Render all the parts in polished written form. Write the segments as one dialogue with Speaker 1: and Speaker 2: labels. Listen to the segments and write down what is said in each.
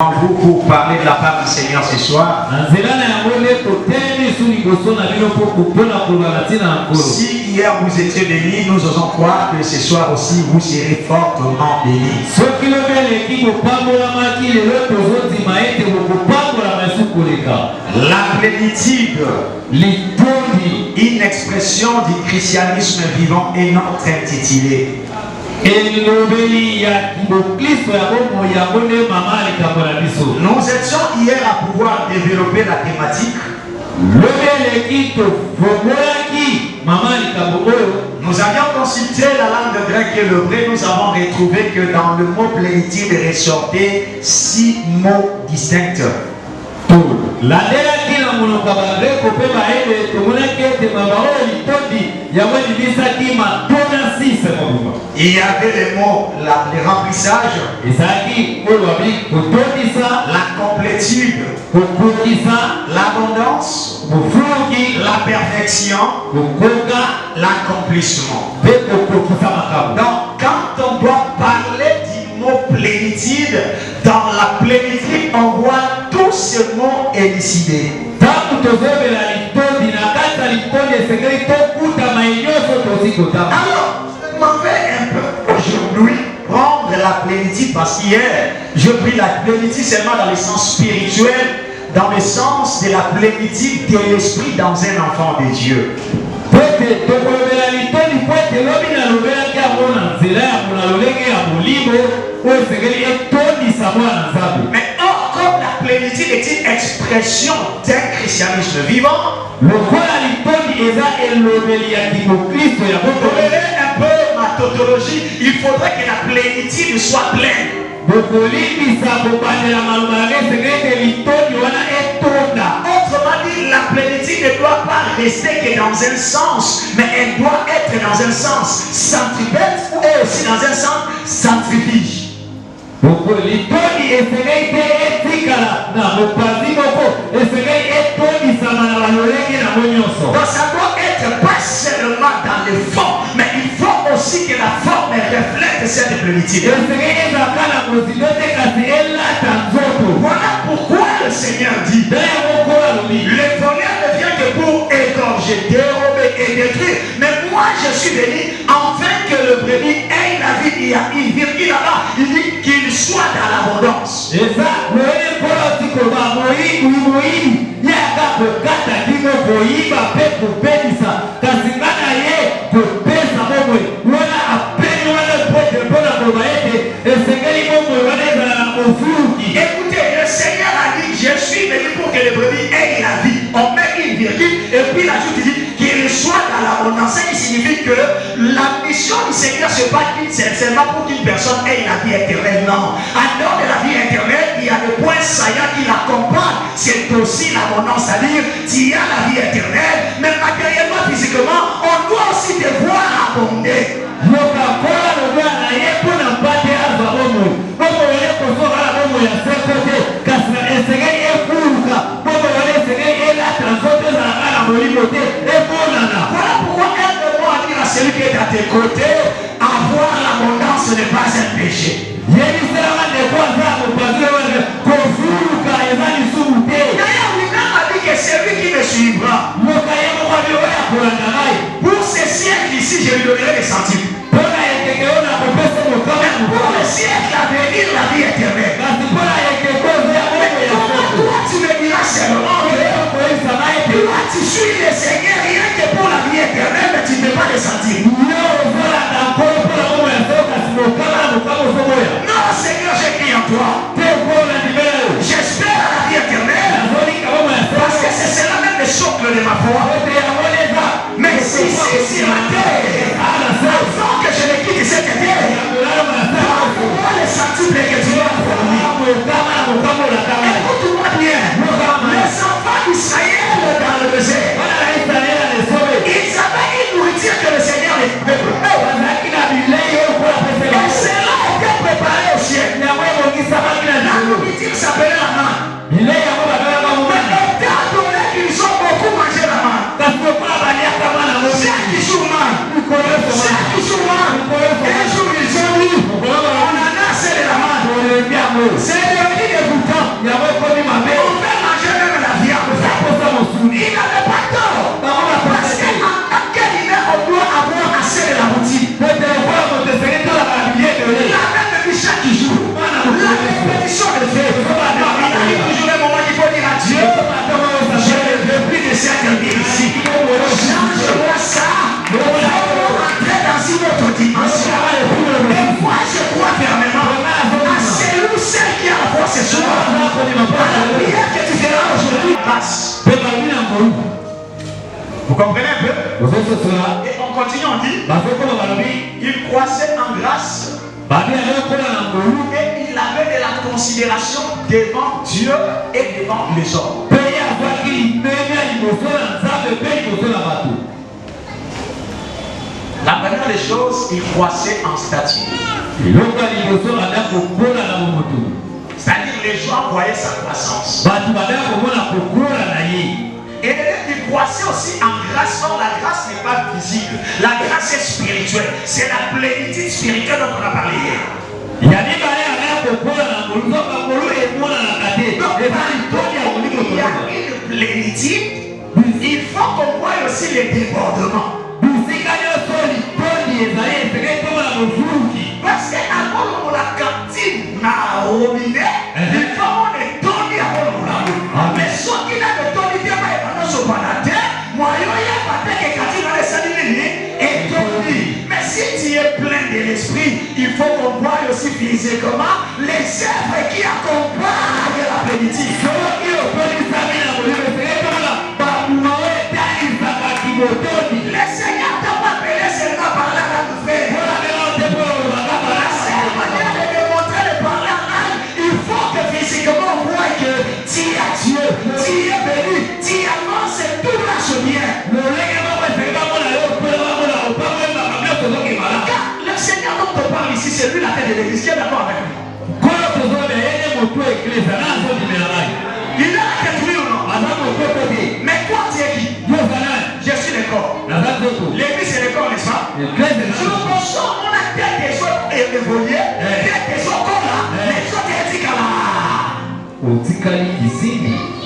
Speaker 1: Vous pour parler de la part du Seigneur ce soir. Si hier vous étiez bénis, nous osons croire que ce soir aussi vous serez fortement bénis. La plénitude, une expression du christianisme vivant est notre intitulé. Nous étions hier à pouvoir développer la thématique. Nous avions consulté la langue grecque et l'hébreu. Nous avons retrouvé que dans le mot plénitude ressortait 6 mots distincts. Il y avait les mots, le remplissage, la complétude, l'abondance, la perfection, l'accomplissement. Donc, quand on doit parler du mot plénitude, dans la plénitude, on voit tous ces mots élucidés. Alors, je m'en vais un peu aujourd'hui prendre la plénitude parce qu'hier, je pris la plénitude seulement dans le sens spirituel, dans le sens de la plénitude de l'esprit dans un enfant de Dieu. Mais or, comme la plénitude est une expression d'un christianisme vivant, un peu ma tautologie, il faudrait que la plénitude soit pleine. Autrement dit, la plénitude ne doit pas rester que dans un sens, mais elle doit être dans un sens centripète et aussi dans un sens centrifuge. Donc ça doit être pas seulement dans le fond, mais il faut aussi que la forme reflète cette plénitude. Voilà pourquoi le Seigneur dit le voleur ne vient que pour égorger, dérober et détruire. Mais moi je suis venu afin que le brebis ait la vie. Il y a une virgule là-bas. Il dit qu'il soit dans l'abondance. Écoutez, le Seigneur a dit je suis venu pour que le brebis ait la vie. On met une virgule et puis la suite dit qu'il soit dans l'abondance. Ce qui signifie que la mission du Seigneur c'est pas seulement pour qu'une personne ait la vie éternelle. Non. En dehors de la vie éternelle, il y a des points saillants qui l'accompagnent. C'est aussi l'abondance, c'est-à-dire tu as la vie éternelle, mais matériellement, physiquement, on doit aussi devoir abonder. Voilà pourquoi aide-moi à dire à celui qui est à tes côtés, avoir l'abondance n'est pas un péché. D'ailleurs, lui-même a dit que c'est lui qui me suivra. Pour ces siècles ici, je lui donnerai des centimes. Pour le siècle à venir, la vie éternelle. Toi, tu me diras seulement que toi, tu suis le Seigneur rien que pour la vie éternelle, mais tu ne peux pas les sentir. Non, Seigneur, j'ai crié en toi. J'espère la vie éternelle. Parce que c'est cela même le socle de ma foi. Mais si ma terre, avant que je ne quitte cette terre, pourquoi les centiples que tu vas fournir? Écoute-moi bien. Les enfants d'Israël dans le désert, ils avaient une nourriture que le Seigneur les préparait. Et cela était préparé au ciel. La nourriture s'appelait la manne. Mais étant donné qu'ils ont beaucoup mangé la manne, chaque jour manne, un jour ils ont dit, on en a assez de la manne. C'est le grâce. Vous comprenez un peu? Et on continue, on dit, il croissait en grâce et il avait de la considération devant Dieu et devant les hommes. La première des choses, il croissait en stature. C'est-à-dire les gens voyaient sa croissance. Et il croissait aussi en grâce. Or, la grâce n'est pas visible. La grâce est spirituelle. C'est la plénitude spirituelle dont on a parlé hier. Il y a une plénitude. Il faut qu'on voie aussi les débordements. Parce que avant la cantine n'a robiné, il faut qu'on ait donné à mon. Mais ce qui n'a pas donné, il n'y a pas de moi, il n'y a pas de cantine dans les salines et donné. Mais si tu es plein de l'esprit, il faut qu'on voie aussi physiquement les œuvres qui accompagnent la plénitude. Le Seigneur t'a pas appelé seulement par là à nous faire. La seule manière de démontrer le parler en langue, il faut que physiquement on voit que tu as Dieu, tu es béni, tu avances et tout marche bien. Car le Seigneur dont on parle ici, c'est lui la tête de l'église. Qui est d'accord avec moi? Il est là que tu es ou non? Mais toi tu es qui? Je suis le corps. L'église c'est le corps, n'est-ce pas? Je ressens mon tête des autres évoluer, tête des autres corps là, les autres éthiques là.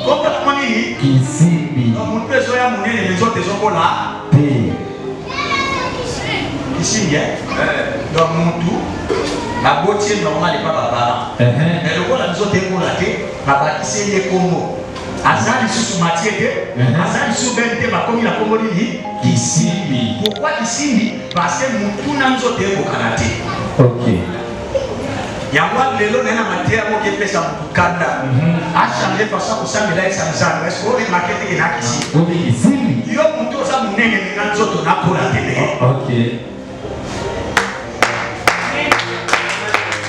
Speaker 1: Complètement dit. Donc mon père soit mon nez les autres corps là. Ici bien. Donc mon tout. La beauté normale n'est pas barbare. Mais le rôle de nous autres corps là, baba qui c'est les comos. Azali sous matière, Azali sous bente, ma comme il a commodé Kissimbi. Pourquoi Kissimbi? Parce que nous tout nous autres au Canada. Ok. Yangwa lelo nena matière mo qui fait ça pour Canada. A changé façon pour ça mais là ça nous a. Est-ce que vous remarquez que na Kissimbi? Ok Kissimbi. Yo muto ça munene nous autres na pour la télé. Ok.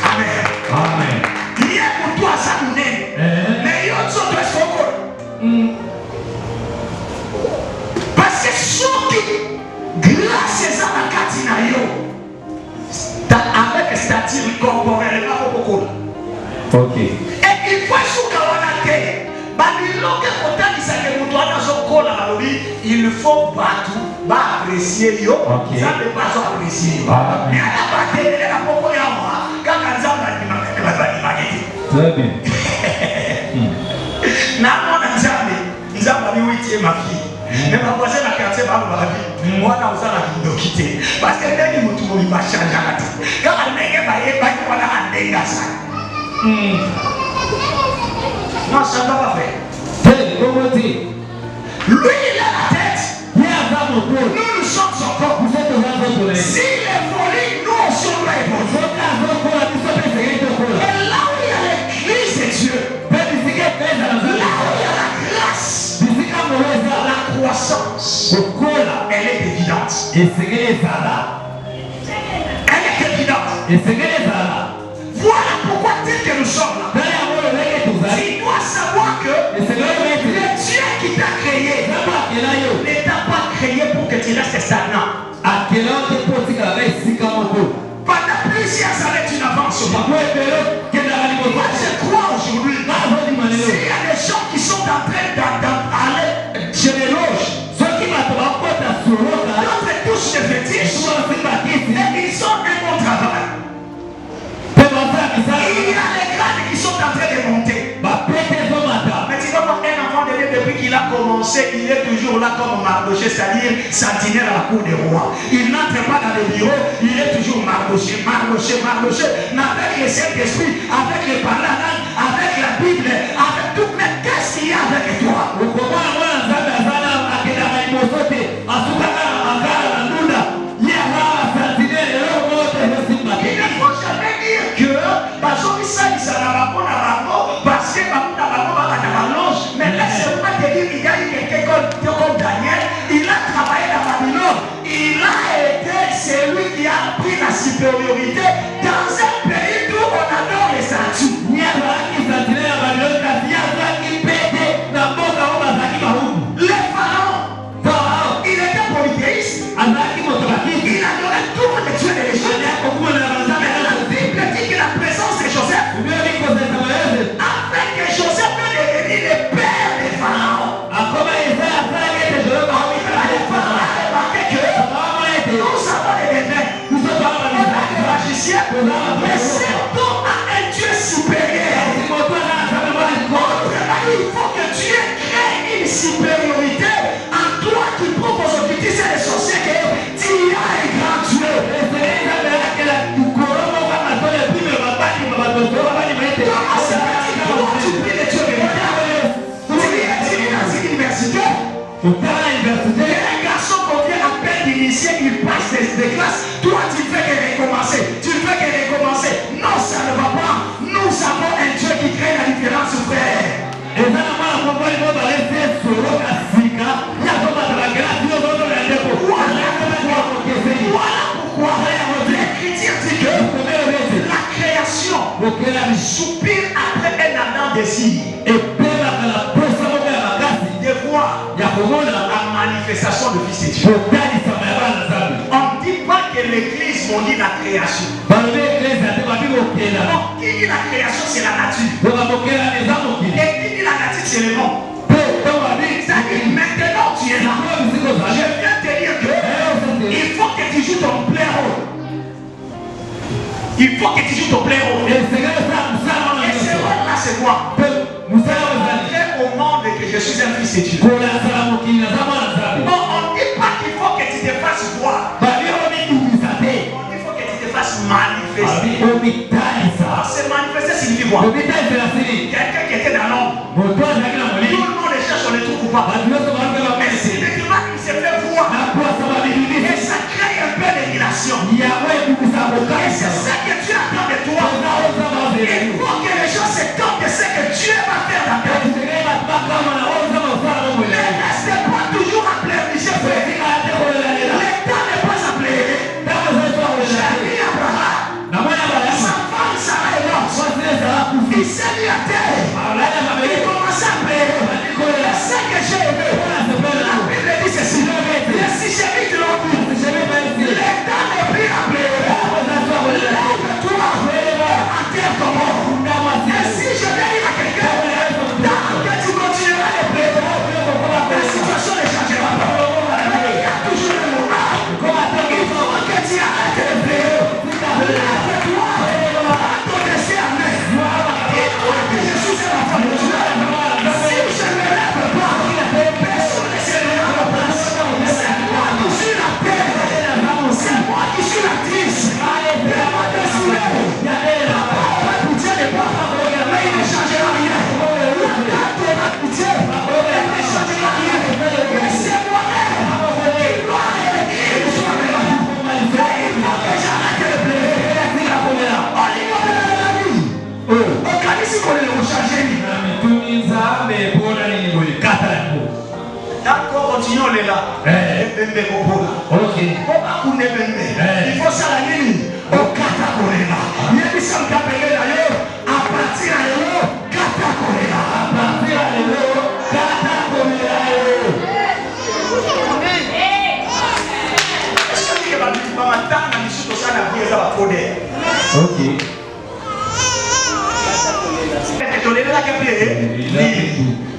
Speaker 1: Amen. Amen. Il y a pour toi ça munene. Mais yo autres est-ce qu'on parce que ceux qui, grâce à la Katinayo, avec stature corporellement beaucoup. Ok. Et il faut il faut partout apprécier yo. Ça ne pas apprécier. Mais à la partie de la popo ya moi, quand on a très bien. Ma fille. Mais ma voisine a quartier par ma vie. Moi, dans ça, la vie de quitter. Parce que dès qu'il il va changer la tête. Quand on est ça. Non, ça ne va pas faire. Lui, il a la tête. Nous sommes son corps. Si les folies, nous sommes les folies. Mais là où il y a l'église de Dieu, là où il y a la grâce, la croissance, elle est évidente. Elle est évidente. Voilà pourquoi tel que nous sommes là, tu dois savoir que le Dieu qui t'a créé ne t'a pas créé pour que tu restes stagnant. Pendant plusieurs années, tu n'avances pas. Moi, je crois aujourd'hui, s'il y a des gens qui sont en train d'aller chez les loges, d'autres touchent des fétiches, et ils ont un bon travail. Il y a les grades qui sont en train de monter. Mais tu vois, un enfant de Dieu, depuis qu'il a commencé, il est toujours là comme Mardoché, c'est-à-dire sentinelle à la cour des rois. Il n'entre pas dans le bureau, il est toujours Mardoché. Mais avec le Saint-Esprit, avec les paroles, avec la Bible, avec tout, mais qu'est-ce qu'il y a avec toi? Il ne faut jamais dire que parce que mais laisse-moi te supériorité dans un pays où on adore les statues. Les pharaons, il était polythéiste. Il adorait tous les dieux de l'Égypte. La Bible dit que la présence de Joseph a fait que Joseph peut devenir le père des pharaons. Nous avons des défaits. On a des magiciens. Mais surtout à un Dieu supérieur. Il faut que Dieu crée une supériorité en toi qui prouve aujourd'hui que c'est les sorciers que tu as un grand Dieu. Comment ça veut dire que toi tu pries les dieux véritables? Tu es dans une université. Un garçon qu'on vient à peine d'initier, il passe des classes. Toi, tu fais que recommencer. Tu fais que recommencer. Non, ça ne va pas. Nous avons un Dieu qui crée la différence, frère. Voilà pourquoi l'Écriture dit que la création soupire après un ardent désir de voir la manifestation de Fils de Dieu. On ne dit pas que l'Église maudit la création. On dit que la création c'est la nature. Et qui dit la nature c'est le monde. C'est-à-dire maintenant tu es là. Je viens te dire que il faut que tu joues ton plein rôle. Il faut que tu joues ton plein rôle. Et ce rôle-là c'est quoi? Montrer au monde que je suis un fils de Dieu. On ne dit pas qu'il faut que tu te fasses voir. On dit qu'il faut que tu te fasses manifester. Se manifester signifie quoi? Quelqu'un qui était dans l'ombre. Tout le monde le cherche, on ne le trouve pas. Mais si effectivement il se fait voir, et ça crée un peu d'émulation. Et c'est ça que Dieu attend de toi. Il faut que les gens se tombent de ce que Dieu va faire dans ta vie. Mais reste pas toujours à pleurnicher, frère. Le temps n'est pas à pleurer. J'ai dit Abraham, sa femme Sarah est morte. Il s'est mis à terre. Il commençait à pleurer. C'est ce que j'ai aimé. La Bible dit ceci. Si j'ai mis de l'eau, le temps n'est plus à pleurer. Lève-toi en terre comme mort. Et si je viens dire à quelqu'un, tant que tu continueras de pleurer, la situation ne changera pas. Il y a toujours un moment. Il faut que tu arrêtes de pleurer. Lève-toi à ton destin à main. Dis-toi que je suis un enfant de Dieu. Si je ne me lève pas, personne ne se lève à ma place. C'est moi qui suis la terre. C'est moi qui suis l'actrice. Fais-moi te soulever. Pas pitié de moi, mais il ne changera rien. La pitié, elle ne changera rien. Mais c'est moi-même qui dois réveiller soi-même. Il faut que j'arrête de pleurer. Au niveau de la vie, au canisi qu'on est rechargé. D'accord, continuons les là. Il faut ça la nuit. Au Katakolela. Il y a des gens qui appellent d'ailleurs à partir à l'eau Katakolela. À partir à l'eau Katakolela. Est-ce que tu vas m'attendre à l'issue de ça la vie va fonder? Ok. Tolela kapie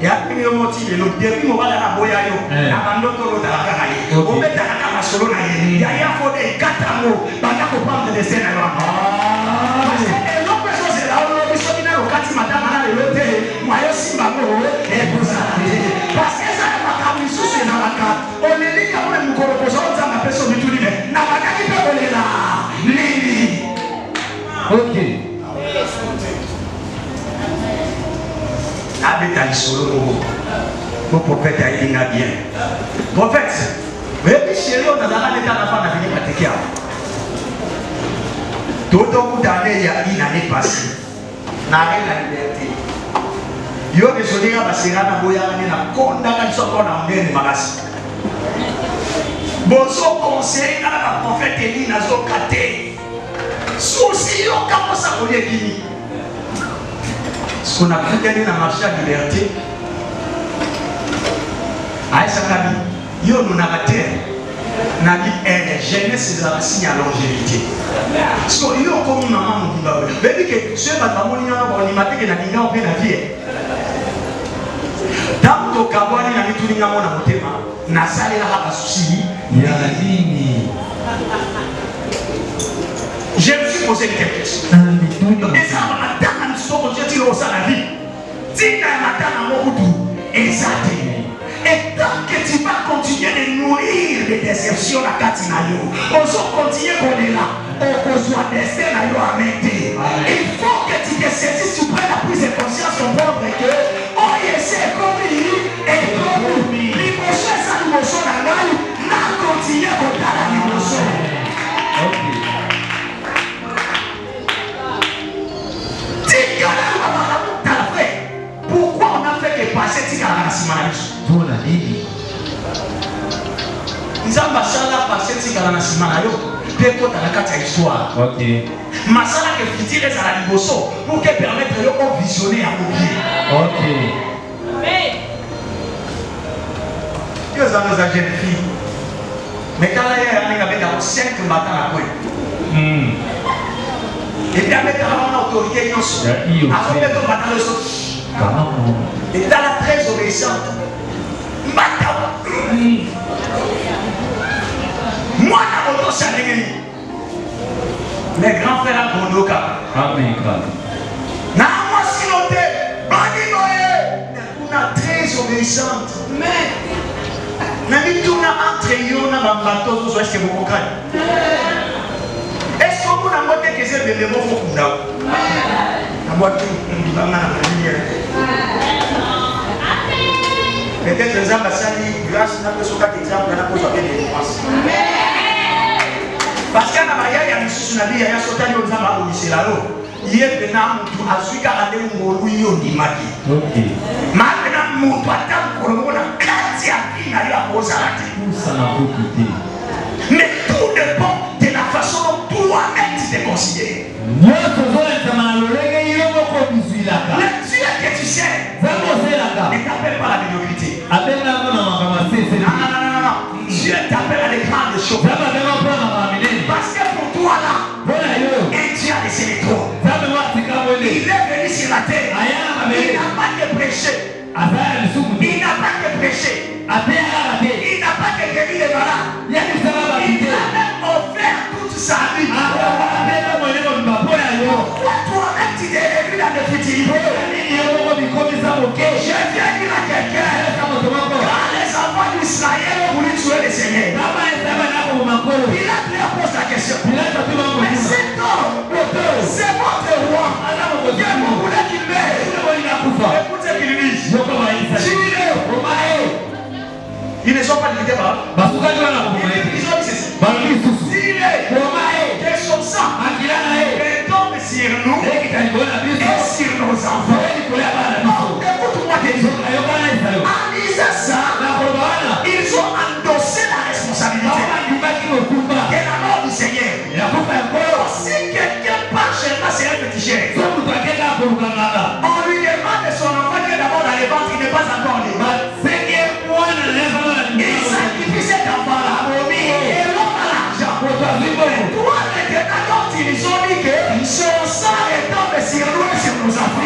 Speaker 1: ya kimi motive lo depuis mo bala na boya yo na bandoto lo ta ka ye o beta ka masolo na ye ya fode katamo bana ko prendre des scènes là et l'autre chose c'est là on biso bina lo kati madame na le lote moi yo simba mo et pour ça parce que ça va ka biso c'est na la ka on eli ka mo mukoro ko so za na peso bituli me na bana ki pe kolela nini. OK. Habite à l'isolo, mon prophète a été bien. Prophète, vous avez chéri, on a l'état d'enfant à venir pratiquer. Tout au bout d'année, il y a une année passée. N'arrête la liberté. Yo que je dis à Basirana Boyarani, na condamné son corps en bien de Magas. Bonsoir conseil à la prophète Elie Nazo Kate. Souci, on commence à connaître qui. Ce qu'on a pu gagner dans le marché à liberté. Aïssa Kabi, yo nous n'avons Nabi est jeunesse c'est un signe à longévité. Parce que yo comme maman nous dit bah que ce pas maman ni na ni maté que na dinga on peut la vie. Tant que kabwani na mitu ninga mona motema na sale la haba souci ya nini. Je me suis posé une question. Et ça m'a tellement de choses que j'ai dit au la vie. Dis na matana mokutu exact. Et tant que tu vas continuer de nourrir des déceptions à Katinayo, on va continuer qu'on est là, on soit destin à Yoamete. Il faut que tu te saisisses, tu prennes la prise de conscience, comprendre que on essaie comme lui et comme lui. L'émotion est ça, l'émotion dans l'œil, n'a continué qu'on a la l'émotion. Pourquoi on a fait que passer Tika la Simanayus? Pour la vie. Nous avons passé Tika la Simanayus. Peut-être dans la carte histoire. Ok. Masala que Fiti les à la Liboso pour que permettre de visionner à oublier. Ok. Amen. Ils ont nos jeunes filles. Mais quand il y a 5 matins à quoi? Et puis avec la autorité, ils ont après mettre le matin le sol. Et dans la très obéissante. Moi, la moto, c'est mes grands frères à Bondoka. Amen. Na moi, si l'on est, on a très obéissante. Mais, même tout entre eux, on a un bateau, est-ce que vous comprenez? Est-ce que vous avez monté que c'est le mot pour nous? Peut-être les ambassades, grâce à notre exemple, on a posé des dépenses. Parce qu'il y a un souci, il y a un sauté aux ambassades, c'est là-haut. Il y a un homme à celui qui a des mots, il y a des maintenant, mon patron, pour le moment, il y a mais tout dépend de la façon dont toi-même tu te considères. Le Dieu que tu sais ne t'appelle pas la médiocrité. Non. Dieu t'appelle à des grandes choses. Parce que pour toi là, et Dieu a laissé les trous. Il est venu sur la terre. Il n'a pas que prêcher. Il n'a pas que prêcher. Il n'a pas que guérir les malades. Il a même offert toute sa vie. Pourquoi toi-même tu t'es réduit dans le futilité? Je viens dire à quelqu'un, quand les enfants d'Israël ont voulu tuer le Seigneur, Pilate leur pose la question. Mais cet homme, c'est votre roi. Que vous voulez qu'il meure? Écoutez ce qu'il dit. Tuez-le. Ils ne sont pas limités par là. Ils ont dit ceci. Dis-le que son sang tombe sur nous et sur nos enfants. Écoute-moi te dire. En disant ça, ils ont endossé la responsabilité de la mort du Seigneur. Si quelqu'un part chez moi, c'est un petit chien. On lui demande de son enfant qui est d'abord dans les ventres, il n'est pas encore né. Il sacrifie cet enfant-là et l'homme à l'argent. Toi, maintenant, ils ont dit que son sang est tombé sur nous et sur nos enfants.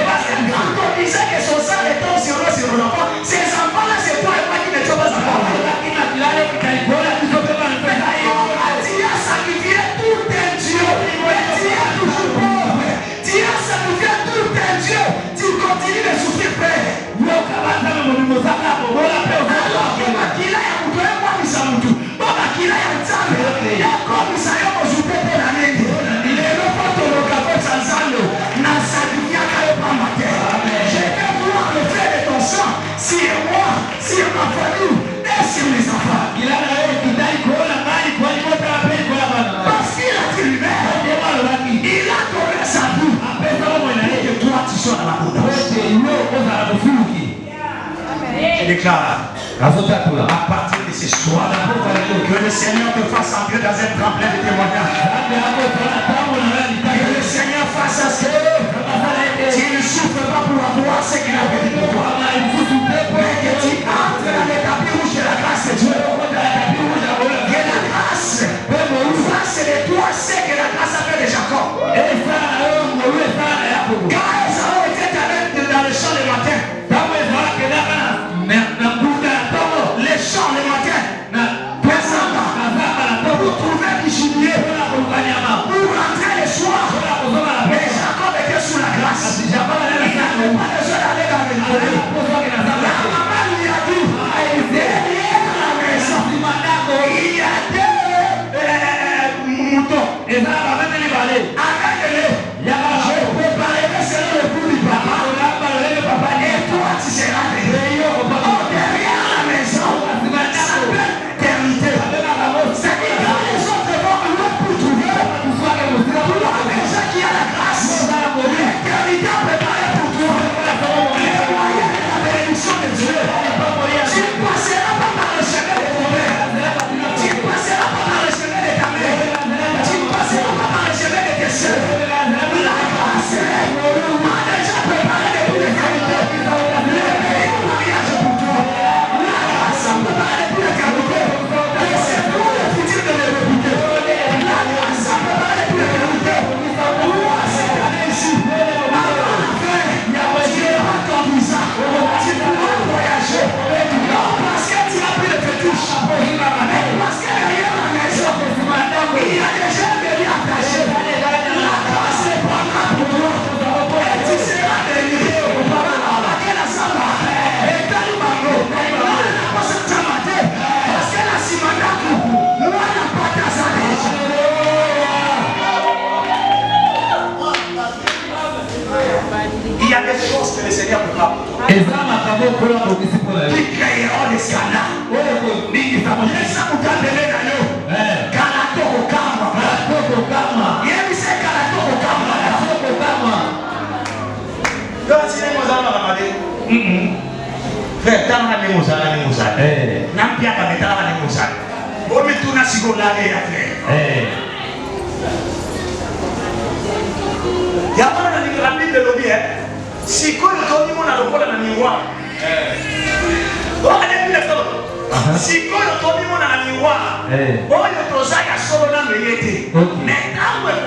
Speaker 1: Parce que quand on disait que son sang est tombé sur nous et sur nos enfants, ces enfants-là, c'est toi et moi qui ne sommes pas encore. Tu as sacrifié tout un Dieu, mais tu es toujours pauvre. Tu as sacrifié tout un Dieu, tu continues de souffrir, frère. Sur ma famille et sur les enfants. Parce qu'il a dit lui-même, il a donné sa vie pour que toi tu sois dans la bonne. Je déclare À partir de ce soir, que le Seigneur te fasse entrer dans un tremplin de témoignage. Que le Seigneur fasse à ce que tu ne souffres pas pour avoir ce qu'il a fait pour toi. Mais que tu entres dans le tapis rouge de la grâce de Dieu. Que la grâce fasse de toi ce que la grâce a fait de Jacob. Quand Esaü était dans le champ le matin, les champs le matin, pour trouver du gibier, pour rentrer le soir. Mais Jacob était sous la grâce. Il n'avait pas besoin d'aller dans le foyer. La maman lui a dit, derrière la maison, il y a deux moutons. Amène-les. Je préparerai selon le goût du papa. Et toi, tu seras derrière la maison. Ça peut l'éternité. C'est-à-dire que les autres vont loin pour trouver. Pour la maison qui a la grâce. L'éternité préparée pour toi. Les moyens de la bénédiction de Dieu. Tu ne passeras pas par le chemin de ton père. Tu ne passeras pas par le chemin de ta mère. Tu ne passeras pas par le chemin de tes soeurs. La grâce a déjà préparé depuis l'éternité. Le meilleur mariage pour toi. La grâce a préparé depuis l'éternité. Et c'est pour le futur de l'éternité. La grâce a préparé depuis l'éternité. Moi, cette année ici, avant la fin, tu auras ton visa. Tu pourras voyager. Non parce que tu as pris le fétiche, mais parce que derrière la maison, il y a déjà un bébé attaché. La grâce est prendra pour toi. Et tu seras béni. Laquelle a ça va? Et dans le mango, non, elle n'a pas ce tamate. Parce que la simanaku, non, elle n'a pas ta salèche. Il y a des choses que le Seigneur peut pas pour toi. Qui créeront des scandales. Laisse ça pour t'appeler dans l'eau. Kalato Okama. Il y a mis ces Kalato Okama. Donc, si les mots en ont frère, t'as un les mots en Nampia ka metala les mots en bon, mais tout n'a si bon là, frère. Il y a pas de rapide de lobby. Si quoi le Tony mon a le problème dans le miroir. Si quoi le Tony mon a le miroir. Oh, il faut ça y a solo dans le yété. Mais quand on voit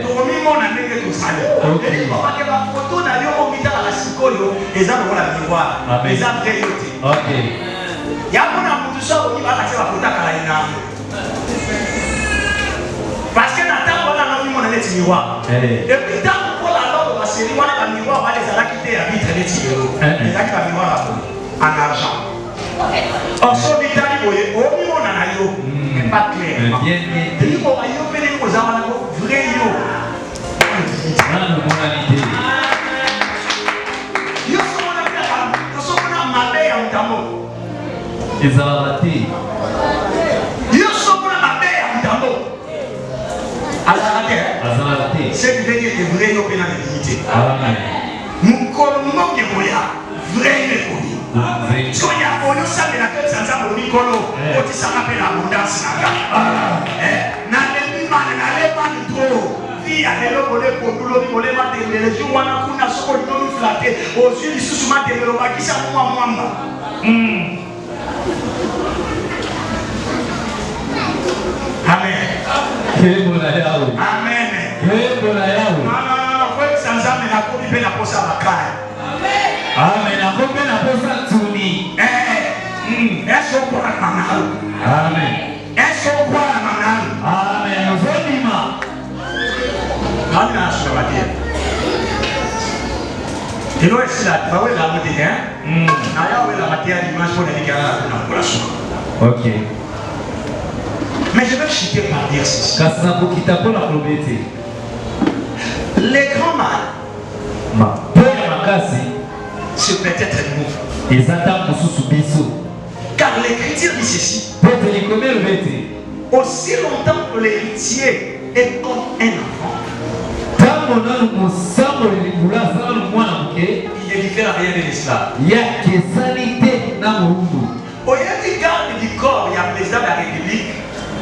Speaker 1: Tony mon a négé tout ça. Et il faut pas que la photo n'a lieu au milieu de la sicolo. Et ça on a le miroir. Les gens très yoté. Il y a mon amour tout ça au niveau de la photo à Kalaina. Parce que Nathan on a mis mon année miroir. Et puis tant pour la langue, c'est lui on a mis miroir, on les a quitté à vitre les tirs. Les a quitté miroir en argent. Or son Italie voyez, au niveau on a yo, mais pas clair. Il faut ayo pédé aux amants vrai yo. Yo sommes ma belle en tamo.
Speaker 2: Ils ont raté.
Speaker 1: Yo sommes ma belle en tamo. Azarate. C'est que veut vrai yo pénal dignité.
Speaker 2: Amen.
Speaker 1: Mon colon qui voya vrai le connu. So ya ono ça mais la tête ça ça mon micolo. Oti ça rappelle l'abondance na le man na le man trop. Vi a le volé pour nous le volé ma de le jour wana kuna soko no flatter aux yeux du sous ma de le baki ça moi. Amen. Amen.
Speaker 2: Amen. Ok.
Speaker 1: Mais je vais chuter par dire ceci. Les grands mal, c'est peut-être nous. Car l'écriture dit ceci. Aussi longtemps que l'héritier est comme un enfant, il est différent rien de l'esclave. Au lieu de garde du corps, il y a le président de la République.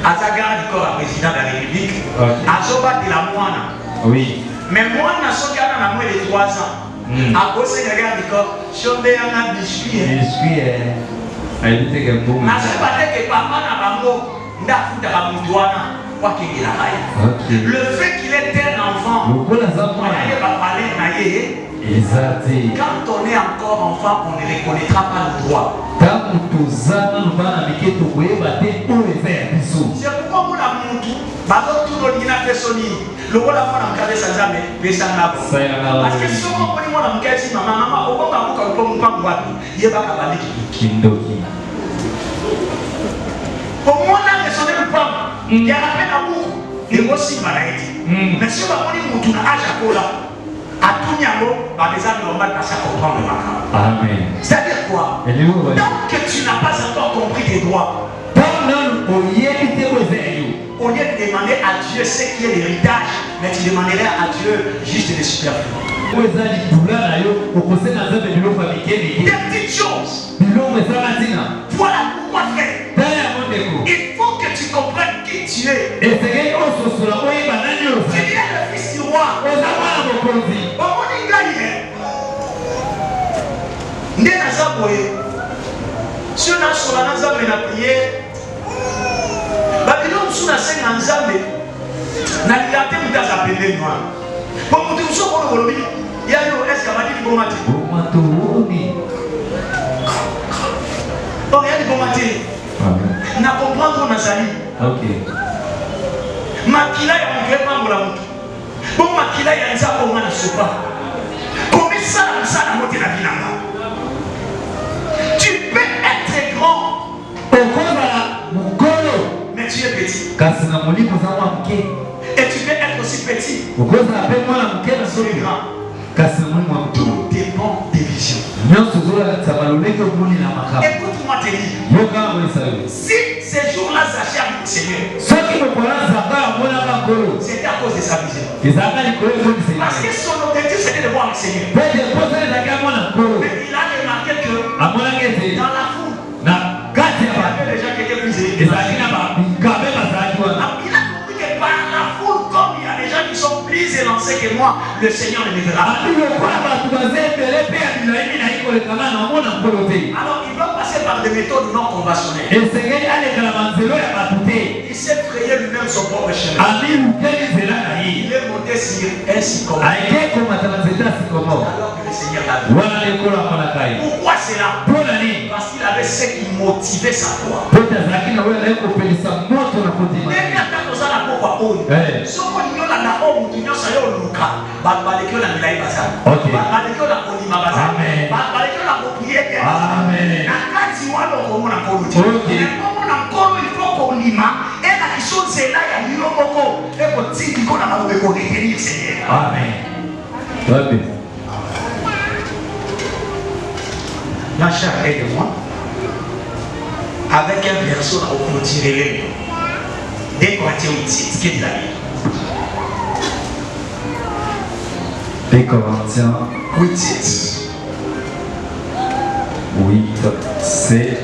Speaker 1: À sa garde du corps, le président de la République. À Zoba de la Moine.
Speaker 2: Oui.
Speaker 1: Mais moi, je suis à moins de 3 ans. À cause de la garde du corps, je suis un biscuit.
Speaker 2: Biscuit, elle était que bon.
Speaker 1: Je sais pas que papa n'a pas mot. Le fait qu'il est un enfant, quand on est encore enfant, on ne reconnaîtra pas le droit. C'est pourquoi le rôle parce que si on au moins là, les sonner le plan. Il y a la peine à bout. Et aussi, mais si on va prendre une moutoune à Jacola, à tout Niamo, les amis, on va passer à comprendre le matin.
Speaker 2: Amen.
Speaker 1: C'est-à-dire quoi? Tant que tu n'as pas encore compris tes droits, au lieu de demander à Dieu ce qui est l'héritage, mais tu demanderais à Dieu juste des superflus. Des petites choses. Voilà pourquoi faire. Il faut que tu comprennes qui tu es. Tu es le fils du roi. Si on a sur la Nazaré na prière, Babylone sous la scène en Zambé, n'a pas été mis à appeler noir. Pour nous dire ça pour le il y a eu escavadé du bon matin. Oh, il y a du bon matin. N'a comprendre qu'on a sali.
Speaker 2: Ok.
Speaker 1: Makila ya mgrema ngula mtu. Bon makila ya nzako ngana sopa. Comment ça na moté na binanga? Tu peux être grand. Mais tu es petit. Et tu peux être aussi petit. Tu es grand. Tout dépend des visions. Écoute-moi te dire. Si ces jours-là s'achèvent le Seigneur, c'était à cause de sa vision. Parce que son objectif c'était de voir le Seigneur. Mais il a remarqué que dans la foule, il y avait des gens qui étaient plus élevés. Il a compris que par la foule, comme il y a des gens qui sont plus élancés que moi, le Seigneur ne me verra pas. Alors il doit passer par des méthodes non conventionnelles. Il s'est créé lui-même son propre chemin. Il est monté sur un sycomore. Alors que le Seigneur l'a vu. Pourquoi c'est là? Parce qu'il avait ce qui motivait sa foi.
Speaker 2: Amen.
Speaker 1: La chair aide-moi avec un verset au clôturer des Corinthiens 8, qui est de la Bible.
Speaker 2: Des Corinthiens
Speaker 1: 8, 7.
Speaker 2: 8, 7.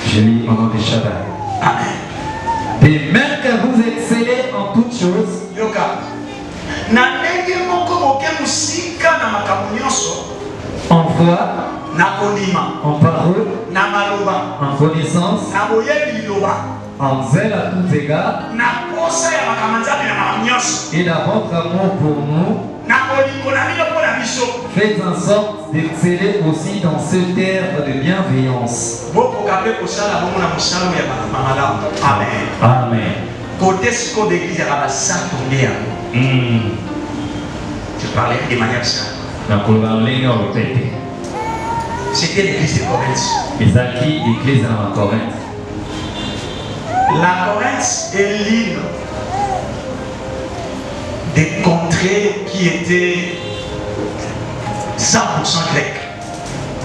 Speaker 2: Je lis au nom de Shaddai.
Speaker 1: Amen.
Speaker 2: De même que vous êtes scellés en toutes choses.
Speaker 1: Yoka. Na ndenge moko boke musika na makambo nyonso.
Speaker 2: En foi,
Speaker 1: en
Speaker 2: parole,
Speaker 1: en
Speaker 2: connaissance, en zèle à tous égards, et dans votre amour pour nous, faites en sorte d'exceller aussi dans ce terre de bienveillance. Amen. Amen.
Speaker 1: Je parlais de manière simple. C'était l'église de Corinthe. La Corinthe est l'île des contrées qui étaient 100% grecques.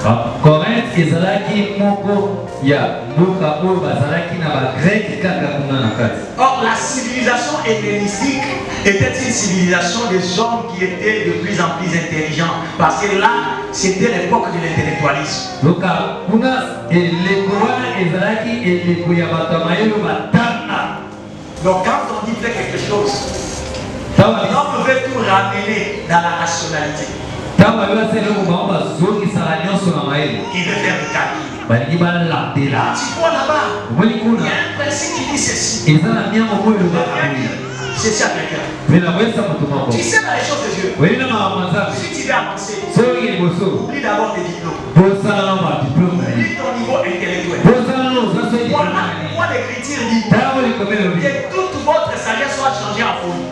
Speaker 2: Corinthe ezalaki moko ya mboka oyo bazalaki na ba grec kaka kuna na kati.
Speaker 1: Or la civilisation hellénistique était une civilisation des hommes qui étaient de plus en plus intelligents parce que là c'était l'époque de l'intellectualisme.
Speaker 2: Donc kuna eleko wana ezalaki eleko ya bato mayelo batanga.
Speaker 1: Donc quand on dit faire quelque chose, on veut tout ramener dans la rationalité. Il veut faire le calcul. Tu vois là-bas, il y a un principe qui dit ceci. C'est ça quelqu'un. Tu sais dans les choses de Dieu. Si tu veux avancer, oublie d'abord tes diplômes. Oublie ton niveau intellectuel. Moi l'écriture dit que toute votre sagesse soit changée en folie.